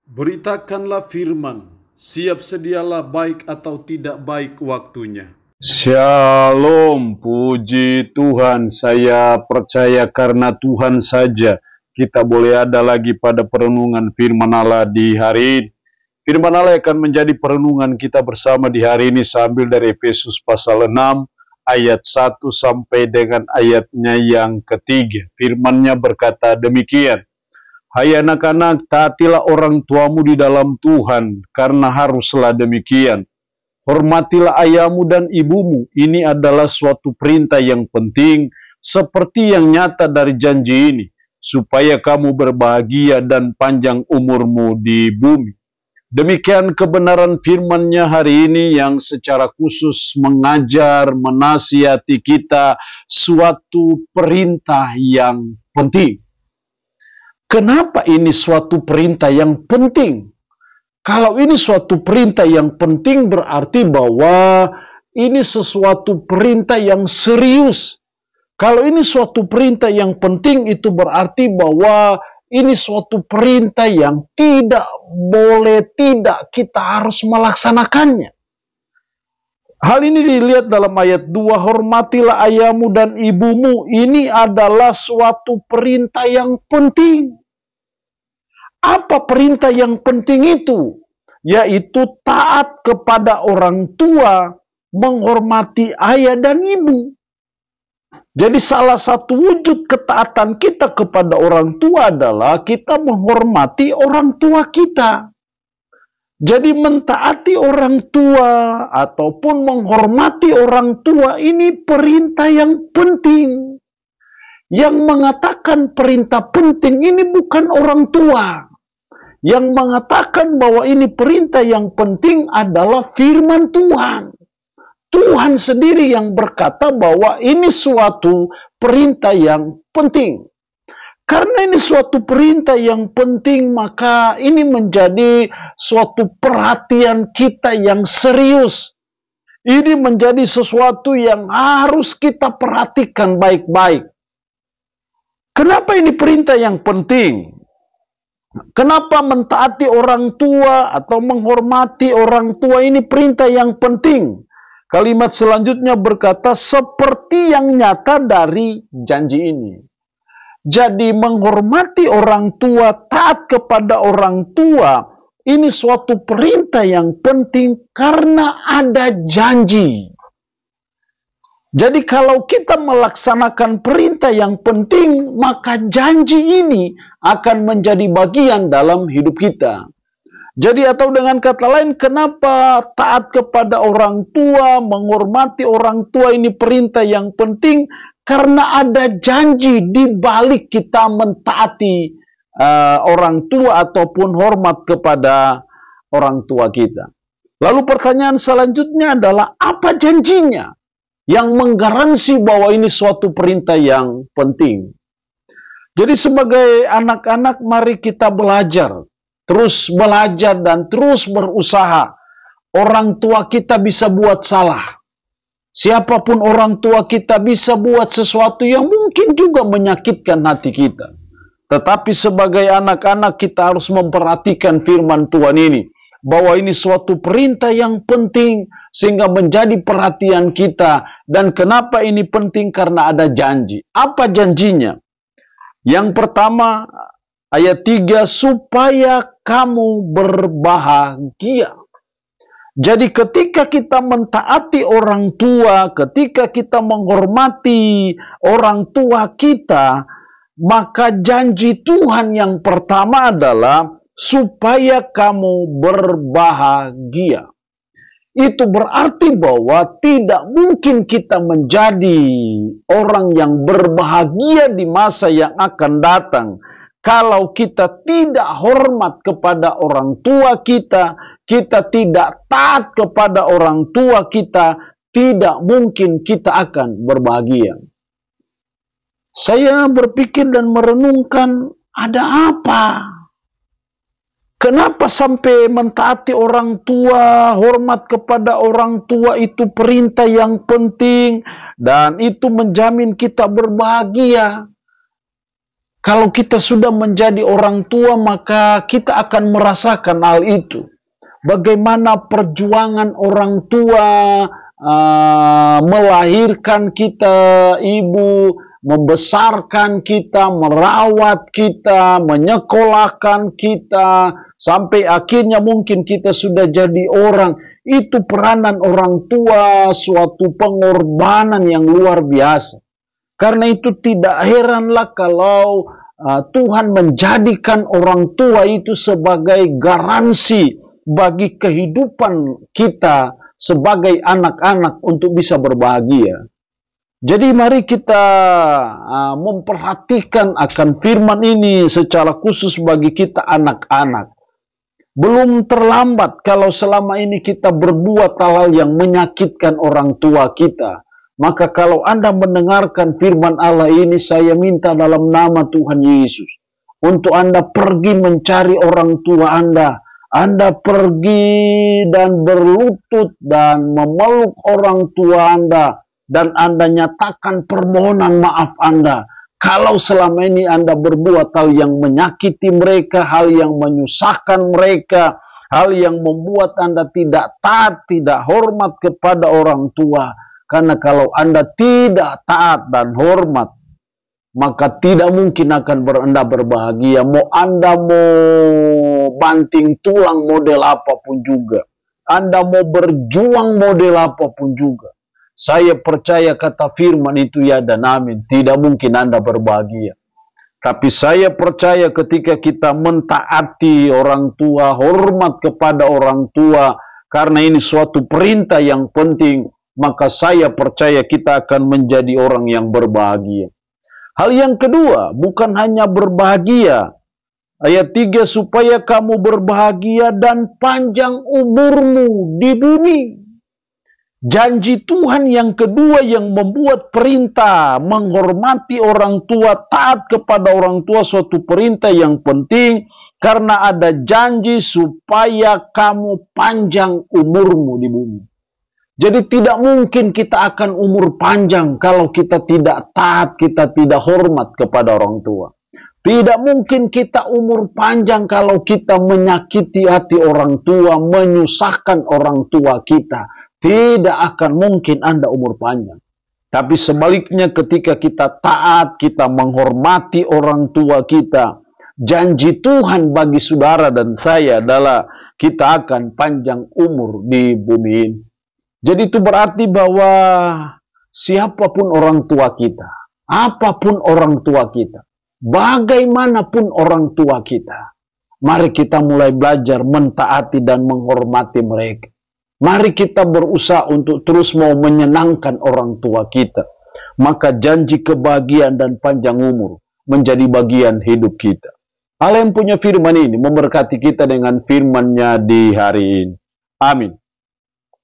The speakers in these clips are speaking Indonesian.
Beritakanlah firman, siap sedialah baik atau tidak baik waktunya. Shalom, puji Tuhan. Saya percaya karena Tuhan saja kita boleh ada lagi pada perenungan firman Allah di hari ini. Firman Allah akan menjadi perenungan kita bersama di hari ini sambil dari Efesus pasal 6 ayat 1 sampai dengan ayatnya yang ketiga. Firman-Nya berkata demikian. Hai anak-anak, taatilah orang tuamu di dalam Tuhan, karena haruslah demikian. Hormatilah ayahmu dan ibumu, ini adalah suatu perintah yang penting, seperti yang nyata dari janji ini, supaya kamu berbahagia dan panjang umurmu di bumi. Demikian kebenaran firman-Nya hari ini yang secara khusus mengajar, menasihati kita suatu perintah yang penting. Kenapa ini suatu perintah yang penting? Kalau ini suatu perintah yang penting berarti bahwa ini sesuatu perintah yang serius. Kalau ini suatu perintah yang penting itu berarti bahwa ini suatu perintah yang tidak tidak kita harus melaksanakannya. Hal ini dilihat dalam ayat 2, hormatilah ayahmu dan ibumu. Ini adalah suatu perintah yang penting. Apa perintah yang penting itu? Yaitu taat kepada orang tua, menghormati ayah dan ibu. Jadi salah satu wujud ketaatan kita kepada orang tua adalah kita menghormati orang tua kita. Jadi mentaati orang tua ataupun menghormati orang tua ini perintah yang penting. Yang mengatakan perintah penting ini bukan orang tua. Yang mengatakan bahwa ini perintah yang penting adalah firman Tuhan. Tuhan sendiri yang berkata bahwa ini suatu perintah yang penting. Karena ini suatu perintah yang penting, maka ini menjadi suatu perhatian kita yang serius. Ini menjadi sesuatu yang harus kita perhatikan baik-baik. Kenapa ini perintah yang penting? Kenapa mentaati orang tua atau menghormati orang tua ini perintah yang penting? Kalimat selanjutnya berkata seperti yang nyata dari janji ini. Jadi menghormati orang tua, taat kepada orang tua, ini suatu perintah yang penting karena ada janji. Jadi kalau kita melaksanakan perintah yang penting, maka janji ini akan menjadi bagian dalam hidup kita. Jadi atau dengan kata lain, kenapa taat kepada orang tua, menghormati orang tua ini perintah yang penting? Karena ada janji di balik kita mentaati orang tua ataupun hormat kepada orang tua kita. Lalu pertanyaan selanjutnya adalah apa janjinya? Yang menggaransi bahwa ini suatu perintah yang penting. Jadi sebagai anak-anak mari kita belajar. Terus belajar dan terus berusaha. Orang tua kita bisa buat salah. Siapapun orang tua kita bisa buat sesuatu yang mungkin juga menyakitkan hati kita. Tetapi sebagai anak-anak kita harus memperhatikan firman Tuhan ini. Bahwa ini suatu perintah yang penting sehingga menjadi perhatian kita. Dan kenapa ini penting? Karena ada janji. Apa janjinya? Yang pertama, ayat 3, supaya kamu berbahagia. Jadi ketika kita mentaati orang tua, ketika kita menghormati orang tua kita, maka janji Tuhan yang pertama adalah supaya kamu berbahagia. Itu berarti bahwa tidak mungkin kita menjadi orang yang berbahagia di masa yang akan datang kalau kita tidak hormat kepada orang tua kita, kita tidak taat kepada orang tua kita, tidak mungkin kita akan berbahagia. Saya berpikir dan merenungkan, ada apa? Kenapa sampai mentaati orang tua, hormat kepada orang tua itu perintah yang penting dan itu menjamin kita berbahagia? Kalau kita sudah menjadi orang tua, maka kita akan merasakan hal itu. Bagaimana perjuangan orang tua melahirkan kita, ibu, membesarkan kita, merawat kita, menyekolahkan kita, sampai akhirnya mungkin kita sudah jadi orang. Itu peranan orang tua, suatu pengorbanan yang luar biasa. Karena itu tidak heranlah kalau Tuhan menjadikan orang tua itu sebagai garansi bagi kehidupan kita sebagai anak-anak untuk bisa berbahagia. Jadi mari kita memperhatikan akan firman ini secara khusus bagi kita anak-anak. Belum terlambat kalau selama ini kita berbuat hal-hal yang menyakitkan orang tua kita. Maka kalau Anda mendengarkan firman Allah ini, saya minta dalam nama Tuhan Yesus, untuk Anda pergi mencari orang tua Anda. Anda pergi dan berlutut dan memeluk orang tua Anda. Dan Anda nyatakan permohonan maaf Anda. Kalau selama ini Anda berbuat hal yang menyakiti mereka, hal yang menyusahkan mereka, hal yang membuat Anda tidak taat, tidak hormat kepada orang tua. Karena kalau Anda tidak taat dan hormat, maka tidak mungkin akan Anda berbahagia. Mau Anda mau banting tulang model apapun juga. Anda mau berjuang model apapun juga. Saya percaya kata firman itu ya dan amin. Tidak mungkin Anda berbahagia. Tapi saya percaya ketika kita mentaati orang tua, hormat kepada orang tua, karena ini suatu perintah yang penting, maka saya percaya kita akan menjadi orang yang berbahagia. Hal yang kedua, bukan hanya berbahagia. Ayat 3, supaya kamu berbahagia dan panjang umurmu di bumi. Janji Tuhan yang kedua yang membuat perintah menghormati orang tua, taat kepada orang tua, suatu perintah yang penting. Karena ada janji supaya kamu panjang umurmu di bumi. Jadi tidak mungkin kita akan umur panjang kalau kita tidak taat, kita tidak hormat kepada orang tua. Tidak mungkin kita umur panjang kalau kita menyakiti hati orang tua, menyusahkan orang tua kita. Tidak akan mungkin Anda umur panjang. Tapi sebaliknya ketika kita taat, kita menghormati orang tua kita, janji Tuhan bagi saudara dan saya adalah kita akan panjang umur di bumi ini. Jadi itu berarti bahwa siapapun orang tua kita, apapun orang tua kita, bagaimanapun orang tua kita, mari kita mulai belajar mentaati dan menghormati mereka. Mari kita berusaha untuk terus mau menyenangkan orang tua kita. Maka janji kebahagiaan dan panjang umur menjadi bagian hidup kita. Allah yang punya firman ini memberkati kita dengan firman-Nya di hari ini. Amin.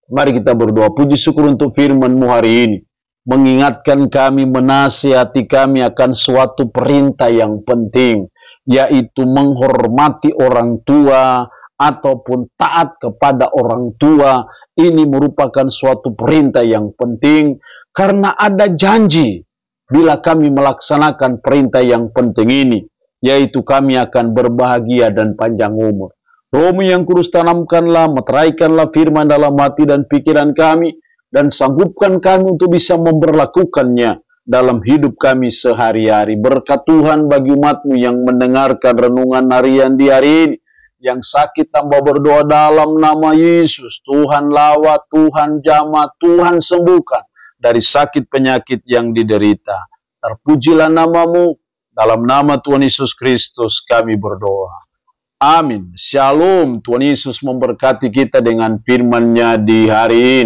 Mari kita berdoa. Puji syukur untuk firman-Mu hari ini. Mengingatkan kami, menasihati kami akan suatu perintah yang penting. Yaitu menghormati orang tua ataupun taat kepada orang tua. Ini merupakan suatu perintah yang penting. Karena ada janji bila kami melaksanakan perintah yang penting ini. Yaitu kami akan berbahagia dan panjang umur. Rohmu yang kudus tanamkanlah, meteraikanlah firman dalam hati dan pikiran kami, dan sanggupkan kami untuk bisa memberlakukannya dalam hidup kami sehari-hari. Berkat Tuhan bagi umat-Mu yang mendengarkan renungan harian di hari ini, yang sakit tambah berdoa dalam nama Yesus. Tuhan lawat, Tuhan jamah, Tuhan sembuhkan dari sakit penyakit yang diderita. Terpujilah nama-Mu, dalam nama Tuhan Yesus Kristus kami berdoa. Amin. Shalom. Tuhan Yesus memberkati kita dengan firman-Nya di hari ini.